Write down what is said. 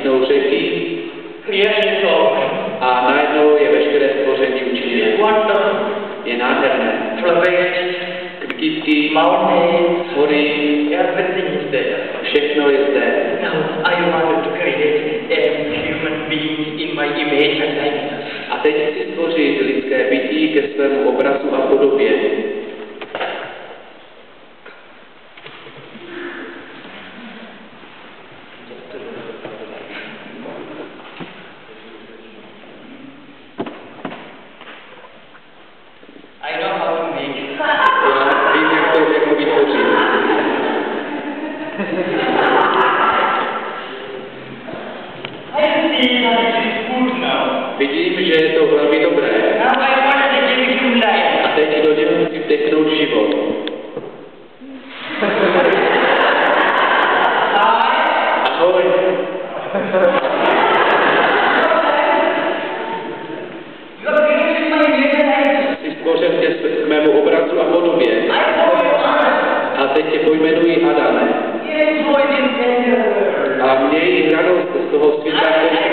vyschnou řeky creation is over. a najednou je veškeré stvoření učiněné. It's wonderful. Je nádherné. Flowers, Kytky, mountains, hory, everything is there. všechno je zde. Now I wanted to create a human being in my image and likeness. A teď chci stvořit lidské bytí ke svému obrazu a podobě. I know how to make it. Já vím, jak to vytvořit. I see that it is good now. Vidím, že je to velmi dobré. Now I want to give him life. A teď do něho chci vdechnout život. Ahoj. You are creating my image and likeness. Jsi stvořen k mému obrazu a podobě. I call you Adam. A teď tě pojmenuji Adame. Enjoy this tender world. A měj radost z toho světa, který